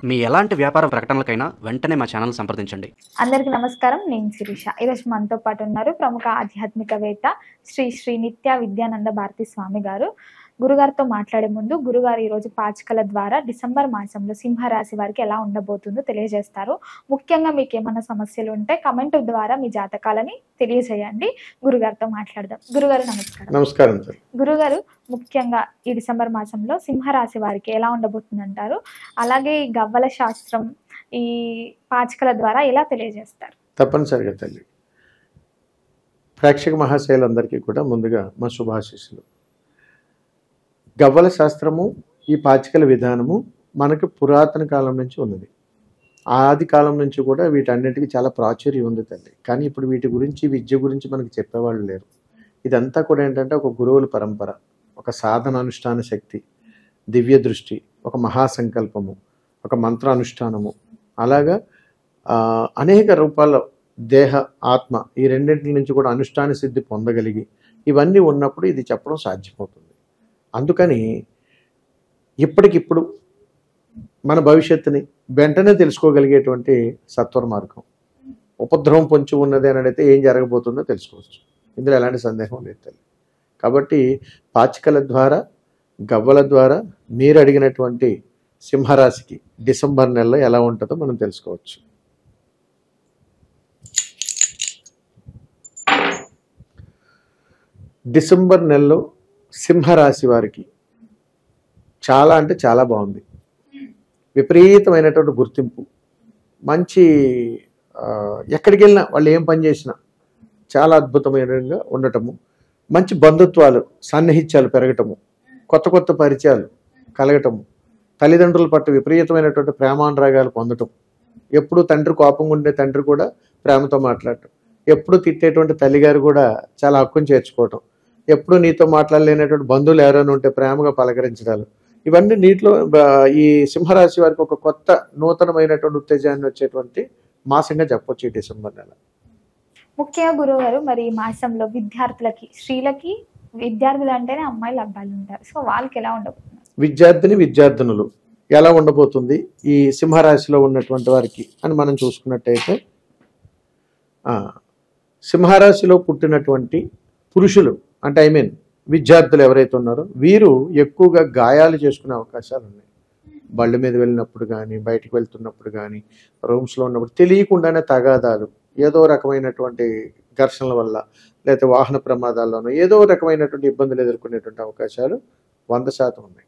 మీ ఎలాంటి వ్యాపార ప్రకటనలకైనా వెంటనే మా ఛానల్ సంప్రదించండి. అందరికీ నమస్కారం. నేను శిరీష. ఈరోజు మనతో పాటు ఉన్నారు ప్రముఖ ఆధ్యాత్మికవేత్త శ్రీ నిత్య విద్యానంద భారతి స్వామి గారు. గురుగారితో మాట్లాడే ముందు గురుగారు ఈరోజు పాచికల ద్వారా డిసెంబర్ మాసంలో సింహరాశి వారికి ఎలా ఉండబోతుందో తెలియజేస్తారు. ముఖ్యంగా మీకు ఏమైనా సమస్యలు ఉంటే కమెంట్ ద్వారా మీ జాతకాలని తెలియజేయండి. గురుగారితో మాట్లాడదాం. గురుగారు నమస్కారం. నమస్కారం సార్. గురుగారు, ముఖ్యంగా ఈ డిసెంబర్ మాసంలో సింహరాశి వారికి ఎలా ఉండబోతుందంటారు? అలాగే ఈ గవ్వల శాస్త్రం, ఈ పాచికల ద్వారా ఎలా తెలియజేస్తారు? తప్పనిసరిగా తల్లి, ప్రేక్షక మహాశయులందరికీ కూడా ముందుగా మా శుభాశీస్సులు. గవ్వల శాస్త్రము, ఈ పాచికల విధానము మనకు పురాతన కాలం నుంచి ఉన్నది. ఆది కాలం నుంచి కూడా వీటన్నిటికీ చాలా ప్రాచుర్యం ఉంది తల్లి. కానీ ఇప్పుడు వీటి గురించి, విద్య గురించి మనకు చెప్పేవాళ్ళు లేరు. ఇదంతా కూడా ఏంటంటే ఒక గురువుల పరంపర, ఒక సాధన అనుష్ఠాన శక్తి, దివ్య దృష్టి, ఒక మహాసంకల్పము, ఒక మంత్ర అనుష్ఠానము, అలాగా అనేక రూపాల్లో దేహ ఆత్మ ఈ రెండింటి నుంచి కూడా అనుష్ఠాన సిద్ధి పొందగలిగి ఇవన్నీ ఉన్నప్పుడు ఇది చెప్పడం సాధ్యమవుతుంది. అందుకని ఇప్పటికిప్పుడు మన భవిష్యత్తుని వెంటనే తెలుసుకోగలిగేటువంటి సత్వర మార్గం. ఉపద్రవం పొంచి ఉన్నది అని అడిగితే ఏం జరగబోతుందో తెలుసుకోవచ్చు. ఇందులో ఎలాంటి సందేహం లేదు. కాబట్టి పాచికల ద్వారా, గవ్వల ద్వారా మీరు అడిగినటువంటి సింహరాశికి డిసెంబర్ నెలలో ఎలా ఉంటుందో మనం తెలుసుకోవచ్చు. డిసెంబర్ నెలలో సింహరాశి వారికి చాలా అంటే చాలా బాగుంది. విపరీతమైనటువంటి గుర్తింపు, మంచి ఎక్కడికి వెళ్ళినా వాళ్ళు ఏం పని చేసినా చాలా అద్భుతమైనగా ఉండటము, మంచి బంధుత్వాలు, సన్నిహిత్యాలు పెరగటము, కొత్త కొత్త పరిచయాలు కలగటము, తల్లిదండ్రుల పట్ల విపరీతమైనటువంటి ప్రేమానురాగాలు పొందటం, ఎప్పుడు తండ్రి కోపంగా ఉండే తండ్రి కూడా ప్రేమతో మాట్లాడటం, ఎప్పుడు తిట్టేటువంటి తల్లిగారు కూడా చాలా హక్కును చేర్చుకోవటం, ఎప్పుడు నీతో మాట్లాడలేనటువంటి బంధువులు ఎవరైనా ఉంటే ప్రేమగా పలకరించడాలు, ఇవన్నీ నీటిలో ఈ సింహరాశి వారికి ఒక కొత్త నూతనమైనటువంటి ఉత్తేజాన్ని వచ్చేటువంటి మాసంగా చెప్పొచ్చు ఈ డిసెంబర్ నెల. ముఖ్యంగా గురుగారు, మరి ఈ మాసంలో విద్యార్థులకి, స్త్రీలకి, విద్యార్థులు అంటేనే అమ్మాయిలు అబ్బాయిలు ఉంటారు, సో వాళ్ళకి ఎలా ఉండబోతుంది? విద్యార్థినులు ఎలా ఉండబోతుంది ఈ సింహరాశిలో ఉన్నటువంటి వారికి అని మనం చూసుకున్నట్టయితే, సింహరాశిలో పుట్టినటువంటి పురుషులు అంటే విద్యార్థులు ఎవరైతే ఉన్నారో వీరు ఎక్కువగా గాయాలు చేసుకునే అవకాశాలు ఉన్నాయి. బళ్ళ మీద వెళ్ళినప్పుడు కానీ, బయటకు వెళ్తున్నప్పుడు కానీ, రూమ్స్లో ఉన్నప్పుడు తెలియకుండానే తగాదాలు, ఏదో రకమైనటువంటి ఘర్షణల వల్ల, లేకపోతే వాహన ప్రమాదాల్లోనూ ఏదో రకమైనటువంటి ఇబ్బందులు ఎదుర్కొనేటువంటి అవకాశాలు 100% ఉన్నాయి.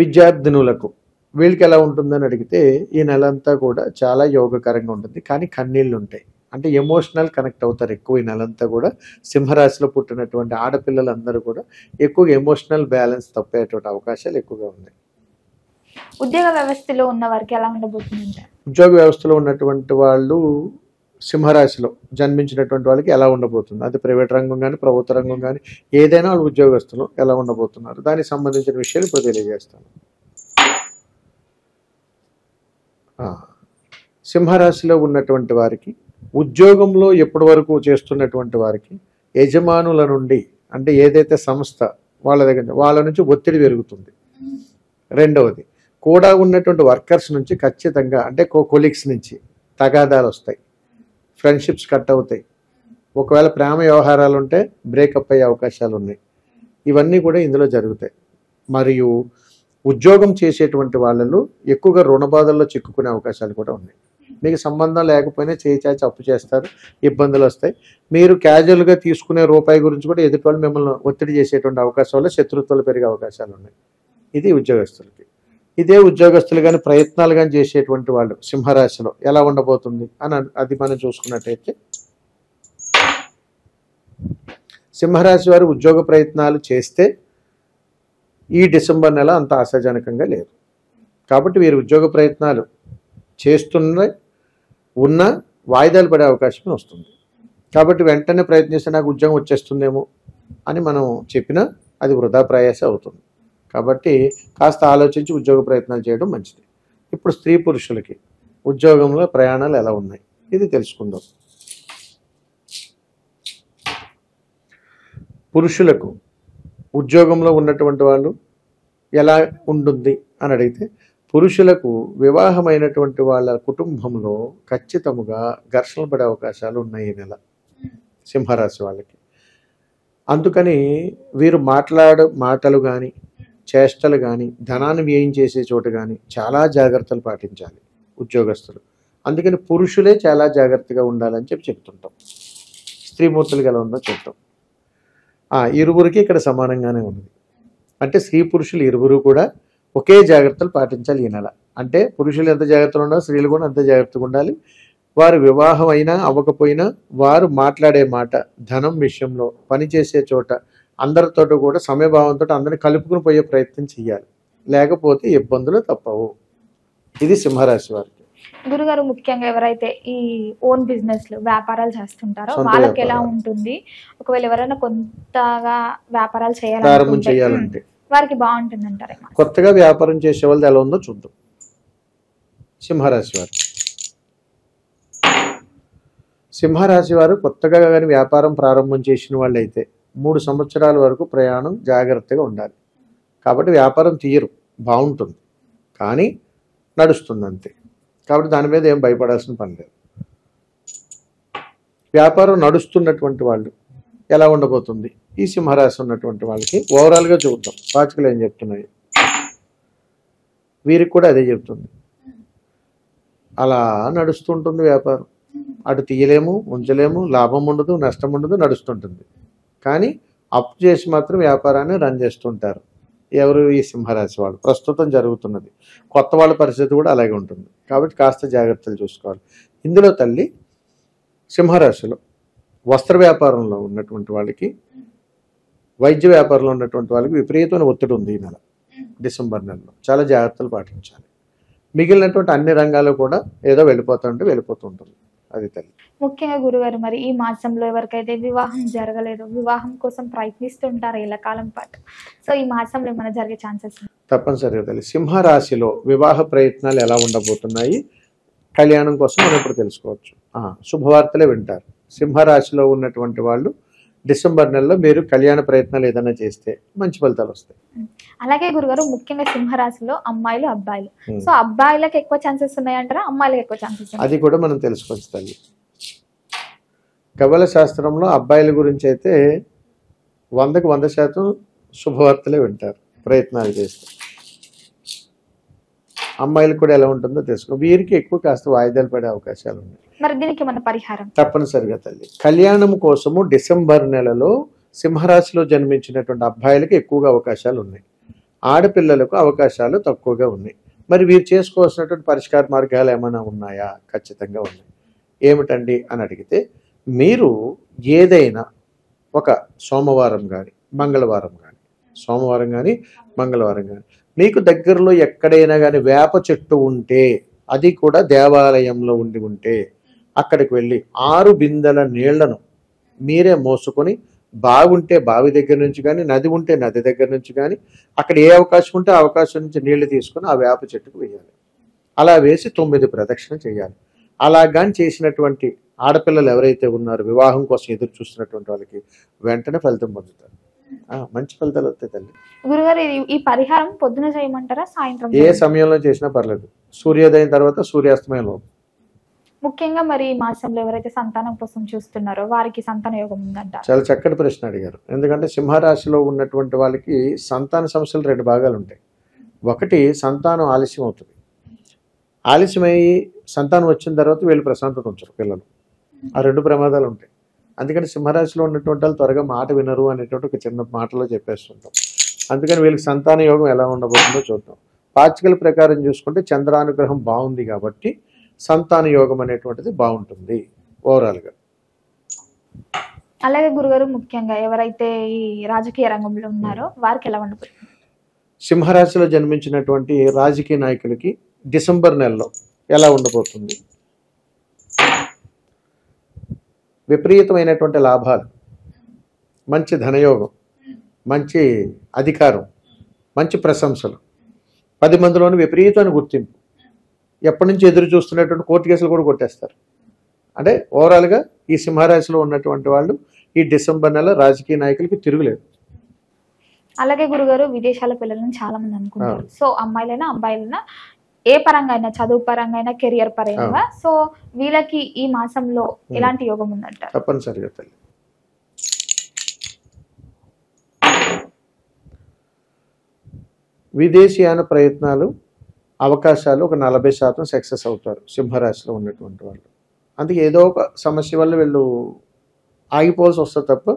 విద్యార్థినులకు వీళ్ళకి ఎలా ఉంటుందని అడిగితే ఈ నెల అంతా కూడా చాలా యోగకరంగా ఉంటుంది. కానీ కన్నీళ్ళు ఉంటాయి, అంటే ఎమోషనల్ కనెక్ట్ అవుతారు ఎక్కువ. ఈ నెలంతా కూడా సింహరాశిలో పుట్టినటువంటి ఆడపిల్లలందరూ కూడా ఎక్కువగా ఎమోషనల్ బ్యాలెన్స్ తప్పేటువంటి అవకాశాలు ఎక్కువగా ఉన్నాయి. ఉద్యోగ వ్యవస్థలో ఉన్న వారికి ఎలా ఉండబోతుంది? ఉద్యోగ వ్యవస్థలో ఉన్నటువంటి వాళ్ళు, సింహరాశిలో జన్మించినటువంటి వాళ్ళకి ఎలా ఉండబోతుంది, అది ప్రైవేట్ రంగం కానీ, ప్రభుత్వ రంగం కానీ, ఏదైనా వాళ్ళు ఉద్యోగస్తులు ఎలా ఉండబోతున్నారు, దానికి సంబంధించిన విషయాలు ఇప్పుడు తెలియజేస్తాను. సింహరాశిలో ఉన్నటువంటి వారికి, ఉద్యోగంలో ఎప్పటి వరకు చేస్తున్నటువంటి వారికి యజమానుల నుండి, అంటే ఏదైతే సంస్థ వాళ్ళ నుంచి ఒత్తిడి పెరుగుతుంది. రెండవది, కూడా ఉన్నటువంటి వర్కర్స్ నుంచి ఖచ్చితంగా, అంటే కొలీగ్స్ నుంచి తగాదాలు వస్తాయి, ఫ్రెండ్షిప్స్ కట్ అవుతాయి, ఒకవేళ ప్రేమ వ్యవహారాలు ఉంటే బ్రేకప్ అయ్యే అవకాశాలు ఉన్నాయి. ఇవన్నీ కూడా ఇందులో జరుగుతాయి. మరియు ఉద్యోగం చేసేటువంటి వాళ్ళలో ఎక్కువగా రుణ బాధల్లో చిక్కుకునే అవకాశాలు కూడా ఉన్నాయి. మీకు సంబంధం లేకపోయినా చేయి చాచి అప్పు చేస్తారు, ఇబ్బందులు వస్తాయి. మీరు క్యాజువల్గా తీసుకునే రూపాయి గురించి కూడా ఎదుటి వాళ్ళు మిమ్మల్ని ఒత్తిడి చేసేటువంటి అవకాశం వల్ల శత్రుత్వాలు పెరిగే అవకాశాలు ఉన్నాయి. ఇది ఉద్యోగస్తులకి. ఇదే ఉద్యోగస్తులు కానీ ప్రయత్నాలు కానీ చేసేటువంటి వాళ్ళు సింహరాశిలో ఎలా ఉండబోతుంది అని అది మనం చూసుకున్నట్టయితే, సింహరాశి వారు ఉద్యోగ ప్రయత్నాలు చేస్తే ఈ డిసెంబర్ నెల అంత ఆశాజనకంగా లేదు. కాబట్టి వీరు ఉద్యోగ ప్రయత్నాలు ఉన్న వాయిదాలు పడే అవకాశం వస్తుంది. కాబట్టి వెంటనే ప్రయత్నిస్తే నాకు ఉద్యోగం వచ్చేస్తుందేమో అని మనం చెప్పినా అది వృధా ప్రయాస అవుతుంది. కాబట్టి కాస్త ఆలోచించి ఉద్యోగ ప్రయత్నాలు చేయడం మంచిది. ఇప్పుడు స్త్రీ పురుషులకి ఉద్యోగంలో ప్రయాణాలు ఎలా ఉన్నాయి ఇది తెలుసుకుందాం. పురుషులకు ఉద్యోగంలో ఉన్నటువంటి వాళ్ళు ఎలా ఉంటుంది అని అడిగితే పురుషులకు వివాహమైనటువంటి వాళ్ళ కుటుంబంలో ఖచ్చితముగా ఘర్షణలు పడే అవకాశాలు ఉన్నాయి ఈ నెల సింహరాశి వాళ్ళకి. అందుకని వీరు మాటలు కానీ చేష్టలు కానీ ధనాన్ని వ్యయం చేసే చోట కానీ చాలా జాగ్రత్తలు పాటించాలి ఉద్యోగస్తులు. అందుకని పురుషులే చాలా జాగ్రత్తగా ఉండాలని చెప్తుంటాం. స్త్రీమూర్తులుగా ఎలా ఉందో చెప్తాం. ఇరువురికి ఇక్కడ సమానంగానే ఉన్నది. అంటే స్త్రీ పురుషులు ఇరువురు కూడా ఒకే జాగ్రత్తలు పాటించాలి ఈ నెల. అంటే పురుషులు ఎంత జాగ్రత్తలు ఉండాలో స్త్రీలు కూడా అంత జాగ్రత్తగా ఉండాలి. వారు వివాహం అయినా అవ్వకపోయినా వారు మాట్లాడే మాట, ధనం విషయంలో, పనిచేసే చోట అందరితో కూడా సమయభావంతో అందరిని కలుపుకుని పోయే ప్రయత్నం చేయాలి. లేకపోతే ఇబ్బందులు తప్పవు. ఇది సింహరాశి వారికి. గురుగారు, ముఖ్యంగా ఎవరైతే ఈ ఓన్ బిజినెస్లు వ్యాపారాలు చేస్తుంటారో సొంత వాళ్ళకి ఎలా వ్యాపారాలు. ఉంటుంది? ఒకవేళ ఎవరైనా కొత్తగా వ్యాపారాలు ప్రారంభం చేయాలంటే చేయాలంటే వారికి బాగుంటుంది అంటారేమో. కొత్తగా వ్యాపారం చేసే వాళ్ళది ఎలా ఉందో చూద్దాం. సింహరాశి వారు సింహరాశి వారు కొత్తగా కానీ వ్యాపారం ప్రారంభం చేసిన వాళ్ళు అయితే 3 సంవత్సరాల వరకు ప్రయాణం జాగ్రత్తగా ఉండాలి. కాబట్టి వ్యాపారం తీయరు, బాగుంటుంది, కానీ నడుస్తుంది అంతే. కాబట్టి దాని మీద ఏం భయపడాల్సిన పని లేదు. వ్యాపారం నడుస్తున్నటువంటి వాళ్ళు ఎలా ఉండబోతుంది ఈ సింహరాశి ఉన్నటువంటి వాళ్ళకి ఓవరాల్గా చూద్దాం. పాచికలు ఏం చెప్తున్నాయి, వీరికి కూడా అదే చెప్తుంది. అలా నడుస్తుంటుంది వ్యాపారం. అటు తీయలేము, ఉంచలేము, లాభం ఉండదు, నష్టం ఉండదు, నడుస్తుంటుంది. కానీ అప్పు చేసి మాత్రం వ్యాపారాన్ని రన్ చేస్తుంటారు ఎవరు? ఈ సింహరాశి వాళ్ళు. ప్రస్తుతం జరుగుతున్నది. కొత్త వాళ్ళ పరిస్థితి కూడా అలాగే ఉంటుంది. కాబట్టి కాస్త జాగ్రత్తలు చూసుకోవాలి. ఇందులో తల్లి సింహరాశిలో వస్త్ర వ్యాపారంలో ఉన్నటువంటి వాళ్ళకి, వైద్య వ్యాపారంలో ఉన్నటువంటి వాళ్ళకి విపరీతమైన ఒత్తిడి ఉంది ఈ నెల, డిసెంబర్ నెలలో. చాలా జాగ్రత్తలు పాటించాలి. మిగిలినటువంటి అన్ని రంగాలు కూడా ఏదో వెళ్ళిపోతూ ఉంటుంది. అది తల్లి. ముఖ్యంగా గురుగారు, మరి ఈ మాసంలో ఎవరికైతే వివాహం జరగలేదో, వివాహం కోసం ప్రయత్నిస్తుంటారు ఇలా కాలం పాటు, సో ఈ మాసంలో ఏమైనా జరిగే ఛాన్సెస్? తప్పనిసరిగా తల్లి. సింహరాశిలో వివాహ ప్రయత్నాలు ఎలా ఉండబోతున్నాయి, కళ్యాణం కోసం మనం ఇప్పుడు తెలుసుకోవచ్చు. శుభవార్తలే వింటారు. సింహరాశిలో ఉన్నటువంటి వాళ్ళు డిసెంబర్ నెలలో మీరు కళ్యాణ ప్రయత్నాలు ఏదైనా చేస్తే మంచి ఫలితాలు వస్తాయి. అలాగే గురుగారు, ముఖ్యంగా సింహరాశిలో అమ్మాయిలు, అబ్బాయిలు, సో అబ్బాయిలకు ఎక్కువ ఛాన్సెస్ ఉన్నాయంటారా, అమ్మాయిలకు ఎక్కువ ఛాన్సెస్? అది కూడా మనం తెలుసుకోవచ్చు తల్లి. ఖగోళ శాస్త్రంలో అబ్బాయిల గురించి అయితే 100కి 100% శుభవార్తలే వింటారు ప్రయత్నాలు చేస్తే. అమ్మాయిలకు కూడా ఎలా ఉంటుందో తెలుసుకో. వీరికి ఎక్కువ కాస్త వాయిదాలు పడే అవకాశాలు ఉన్నాయి. మరి దీనికి మన పరిహారం? తప్పనిసరిగా తల్లి, కళ్యాణం కోసము డిసెంబర్ నెలలో సింహరాశిలో జన్మించినటువంటి అబ్బాయిలకు ఎక్కువగా అవకాశాలు ఉన్నాయి. ఆడపిల్లలకు అవకాశాలు తక్కువగా ఉన్నాయి. మరి వీరు చేసుకోవాల్సినటువంటి పరిష్కార మార్గాలు ఏమైనా ఉన్నాయా? ఖచ్చితంగా ఉన్నాయి. ఏమిటండి అని అడిగితే, మీరు ఏదైనా ఒక సోమవారం కానీ మంగళవారం కానీ మీకు దగ్గరలో ఎక్కడైనా కానీ వేప చెట్టు ఉంటే, అది కూడా దేవాలయంలో ఉంటే అక్కడికి వెళ్ళి 6 బిందెల నీళ్లను మీరే మోసుకొని, బాగుంటే బావి దగ్గర నుంచి కానీ, నది ఉంటే నది దగ్గర నుంచి కానీ, అక్కడ ఏ అవకాశం ఉంటే ఆ అవకాశం నుంచి నీళ్లు తీసుకొని ఆ వేప చెట్టుకు వేయాలి. అలా వేసి 9 ప్రదక్షిణ చేయాలి. అలా కానీ చేసినటువంటి ఆడపిల్లలు ఎవరైతే ఉన్నారో, వివాహం కోసం ఎదురు చూస్తున్నటువంటి వాళ్ళకి వెంటనే ఫలితం పొందుతారు. మంచి ఫలితాలు వస్తాయి తల్లి. గురుగారు, ఈ పరిహారం పొద్దున చేయమంటారా, సాయంత్రం? ఏ సమయంలో చేసినా పర్లేదు. సూర్యోదయం తర్వాత, సూర్యాస్తమయంలో. ముఖ్యంగా మరి ఈ మాసంలో ఎవరైతే సంతానం కోసం చూస్తున్నారో వారికి సంతాన యోగం ఉందంటారు? చాలా చక్కటి ప్రశ్న అడిగారు. ఎందుకంటే సింహరాశిలో ఉన్నటువంటి వాళ్ళకి సంతాన సమస్యలు 2 భాగాలు ఉంటాయి. ఒకటి, సంతానం ఆలస్యం అవుతుంది. ఆలస్యమై సంతానం వచ్చిన తర్వాత వీళ్ళు ప్రశాంతత ఉంచరు పిల్లలు. ఆ 2 ప్రమాదాలు ఉంటాయి. అందుకని సింహరాశిలో ఉన్నటువంటి వాళ్ళు త్వరగా మాట వినరు అనేటువంటి ఒక చిన్న మాటలో చెప్పేస్తుంటాం. అందుకని వీళ్ళకి సంతాన యోగం ఎలా ఉండబోతుందో చూద్దాం. పాచికల ప్రకారం చూసుకుంటే చంద్రానుగ్రహం బాగుంది కాబట్టి సంతాన యోగం అనేటువంటిది బాగుంటుంది ఓవరాల్గా. అలాగే గురుగారు, ముఖ్యంగా ఎవరైతే ఈ రాజకీయ రంగంలో ఉన్నారో వారికి ఎలా ఉండబోతుంది? సింహరాశిలో జన్మించినటువంటి రాజకీయ నాయకులకి డిసెంబర్ నెలలో ఎలా ఉండబోతుంది? విపరీతమైనటువంటి లాభాలు, మంచి ధనయోగం, మంచి అధికారం, మంచి ప్రశంసలు, 10 మందిలోని విపరీతమైన గుర్తింపు, ఎప్పటి నుంచి ఎదురు చూస్తున్నటువంటి కోర్టు కేసులు కూడా కొట్టేస్తారు. అంటే ఓవరాల్గా ఈ సింహరాశిలో ఉన్నటువంటి వాళ్ళు ఈ డిసెంబర్ నెల రాజకీయ నాయకులకి తిరుగులేదు. అలాగే గురుగారు విదేశాల పిల్లలను చాలా మంది అనుకుంటారు. సో అమ్మాయిలైనా అబ్బాయిలైనా ఏ పరంగా అయినా, చదువు పరంగా అయినా, కెరియర్ పరంగా, సో వీళ్ళకి ఈ మాసంలో ఎలాంటి యోగం ఉందంటారు? తప్పనిసరిగా తల్లి. విదేశీయాన ప్రయత్నాలు అవకాశాలు ఒక 40% సక్సెస్ అవుతారు సింహరాశిలో ఉన్నటువంటి వాళ్ళు. అందుకే ఏదో ఒక సమస్య వల్ల వీళ్ళు ఆగిపోవాల్సి వస్తుంది తప్ప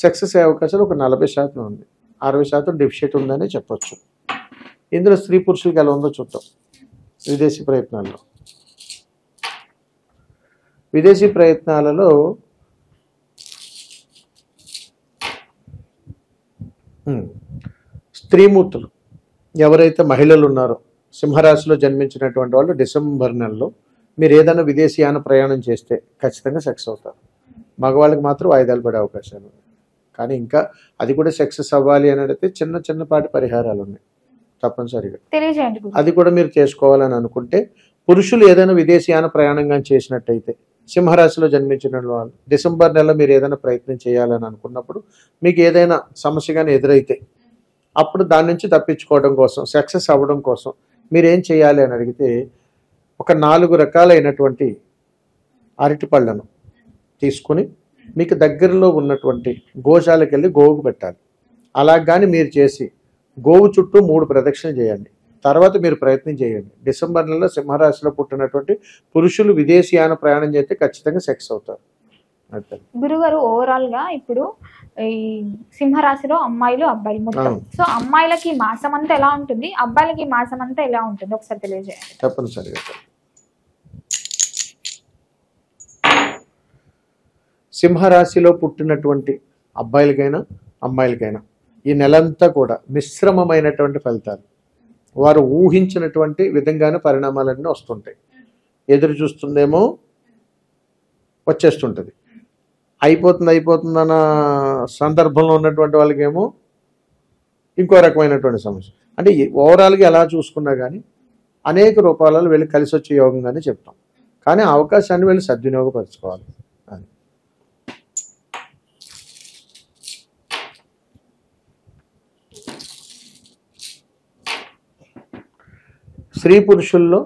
సక్సెస్ అయ్యే అవకాశాలు ఒక 40% ఉంది. 60% డెఫిషియట్ ఉందని చెప్పొచ్చు. ఇందులో స్త్రీ పురుషులకి ఎలా ఉందో చూద్దాం. విదేశీ ప్రయత్నాల్లో, విదేశీ ప్రయత్నాలలో స్త్రీమూర్తులు ఎవరైతే మహిళలు ఉన్నారో సింహరాశిలో జన్మించినటువంటి వాళ్ళు డిసెంబర్ నెలలో మీరు ఏదైనా విదేశీయాన ప్రయాణం చేస్తే ఖచ్చితంగా సక్సెస్ అవుతారు. మగవాళ్ళకి మాత్రం వాయిదాలు పడే అవకాశాలు ఉన్నాయి. కానీ ఇంకా అది కూడా సక్సెస్ అవ్వాలి అని అడిగితే చిన్నపాటి పరిహారాలు ఉన్నాయి తప్పనిసరిగా. తెలియజేయండి. అది కూడా మీరు చేసుకోవాలని అనుకుంటే, పురుషులు ఏదైనా విదేశీయాన ప్రయాణంగా చేసినట్టయితే సింహరాశిలో జన్మించిన వాళ్ళు డిసెంబర్ నెలలో మీరు ఏదైనా ప్రయత్నం చేయాలని అనుకున్నప్పుడు మీకు ఏదైనా సమస్య కానీ ఎదురైతే అప్పుడు దాని నుంచి తప్పించుకోవడం కోసం, సక్సెస్ అవ్వడం కోసం మీరు ఏం చేయాలి అని అడిగితే, ఒక 4 రకాలైనటువంటి అరటి పళ్ళను తీసుకుని మీకు దగ్గరలో ఉన్నటువంటి గోశాలకు వెళ్ళి గోవుకు పెట్టాలి. అలా కానీ మీరు చేసి గోవు చుట్టూ 3 ప్రదక్షిణలు చేయండి. తర్వాత మీరు ప్రయత్నం చేయండి. డిసెంబర్ నెలలో సింహరాశిలో పుట్టినటువంటి పురుషులు విదేశీయాన ప్రయాణం చేస్తే ఖచ్చితంగా సక్సెస్ అవుతారు. గురుగారు ఓవరాల్ గా ఇప్పుడు ఈ సింహరాశిలో అమ్మాయిలు అబ్బాయిలు మొత్తం, సో అమ్మాయిలకి మాసం అంతా ఎలా ఉంటుంది, అబ్బాయిలకి మాసం అంతా ఎలా ఉంటుంది ఒకసారి తెలియజేయండి. తప్పనిసరిగా. సింహరాశిలో పుట్టినటువంటి అబ్బాయిలకైనా అమ్మాయిలకైనా ఈ నెలంతా కూడా మిశ్రమమైనటువంటి ఫలితాలు, వారు ఊహించినటువంటి విధంగానే పరిణామాలన్నీ వస్తుంటాయి. ఎదురు చూస్తుందేమో వచ్చేస్తుంటుంది, అయిపోతుందన్న సందర్భంలో ఉన్నటువంటి వాళ్ళకేమో ఇంకో రకమైనటువంటి సమస్య. అంటే ఓవరాల్గా ఎలా చూసుకున్నా కానీ అనేక రూపాలలో వెళ్ళి కలిసి వచ్చే యోగంగానే చెప్తాం. కానీ ఆ అవకాశాన్ని వెళ్ళి సద్వినియోగపరచుకోవాలి. స్త్రీ పురుషుల్లో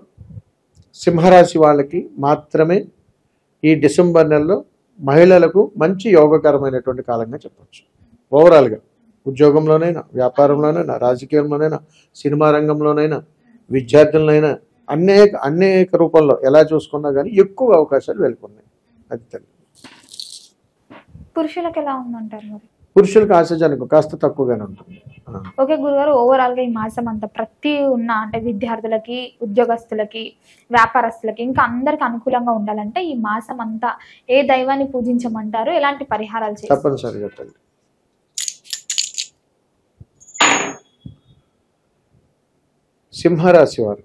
సింహరాశి వాళ్ళకి మాత్రమే ఈ డిసెంబర్ నెలలో మహిళలకు మంచి యోగకరమైనటువంటి కాలంగా చెప్పచ్చు. ఓవరాల్గా ఉద్యోగంలోనైనా, వ్యాపారంలోనైనా, రాజకీయంలోనైనా, సినిమా రంగంలోనైనా, విద్యార్థులనైనా అనేక రూపంలో ఎలా చూసుకున్నా కానీ ఎక్కువ అవకాశాలు వెళ్ళుకున్నాయి. అది తెలియదు. పురుషులకు ఎలా ఉందంటారు మరి? పురుషులకు ఆశాజనకం కాస్త తక్కువగానే ఉంటుంది. ఓకే గురుగారు, ఓవరాల్ గా ఈ మాసం అంతా ప్రతి అంటే విద్యార్థులకి, ఉద్యోగస్తులకి, వ్యాపారస్తులకి, ఇంకా అందరికి అనుకూలంగా ఉండాలంటే ఈ మాసం అంతా ఏ దైవాన్ని పూజించమంటారు, ఎలాంటి పరిహారాలు చేయాలి? తప్పనిసరిగా తల్లి. సింహరాశి వారు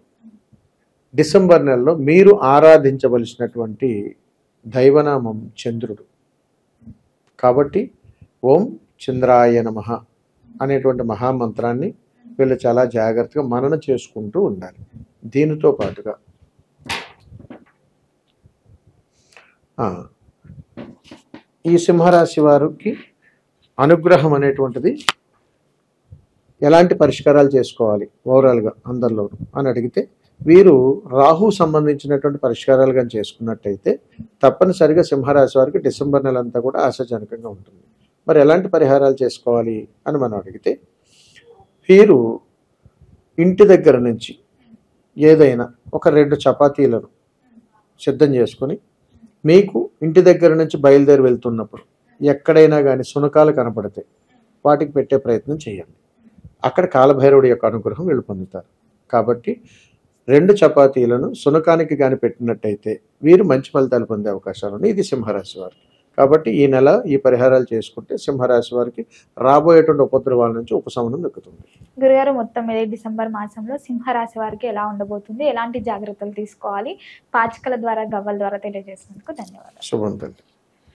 డిసెంబర్ నెలలో మీరు ఆరాధించవలసినటువంటి దైవనామం చంద్రుడు. కాబట్టి ఓం చంద్రాయ నమః అనేటువంటి మహామంత్రాన్ని వీళ్ళు చాలా జాగ్రత్తగా మననం చేసుకుంటూ ఉండాలి. దీనితో పాటుగా ఈ సింహరాశి వారికి అనుగ్రహం అనేటువంటిది ఎలాంటి పరిష్కారాలు చేసుకోవాలి ఓవరాల్గా అందరిలో అని అడిగితే, వీరు రాహు సంబంధించినటువంటి పరిష్కారాలు కానీ చేసుకున్నట్టయితే తప్పనిసరిగా సింహరాశి వారికి డిసెంబర్ నెల అంతా కూడా ఆశాజనకంగా ఉంటుంది. మరి ఎలాంటి పరిహారాలు చేసుకోవాలి అని మనం అడిగితే, వీరు ఇంటి దగ్గర నుంచి ఏదైనా ఒక 2 చపాతీలను సిద్ధం చేసుకొని మీకు ఇంటి దగ్గర నుంచి బయలుదేరి వెళ్తున్నప్పుడు ఎక్కడైనా కానీ సునకాలు కనపడితే వాటికి పెట్టే ప్రయత్నం చేయండి. అక్కడ కాలభైరవుడి యొక్క అనుగ్రహం వీళ్ళు పొందుతారు. కాబట్టి 2 చపాతీలను సునకానికి కానీ పెట్టినట్టయితే వీరు మంచి ఫలితాలు పొందే అవకాశాలు ఉన్నాయి. ఇది సింహరాశి వారికి. కాబట్టి ఈ నెల ఈ పరిహారాలు చేసుకుంటే సింహరాశి వారికి రాబోయేటువంటి ఉపద్రవాల నుంచి ఉపశమనం దక్కుతుంది. గురుగారు, మొత్తం మీద డిసెంబర్ మాసంలో సింహరాశి వారికి ఎలా ఉండబోతుంది, ఎలాంటి జాగ్రత్తలు తీసుకోవాలి, పాచికల ద్వారా, గవ్వల ద్వారా తెలియజేసినందుకు ధన్యవాదాలు. శుభం తల్లి.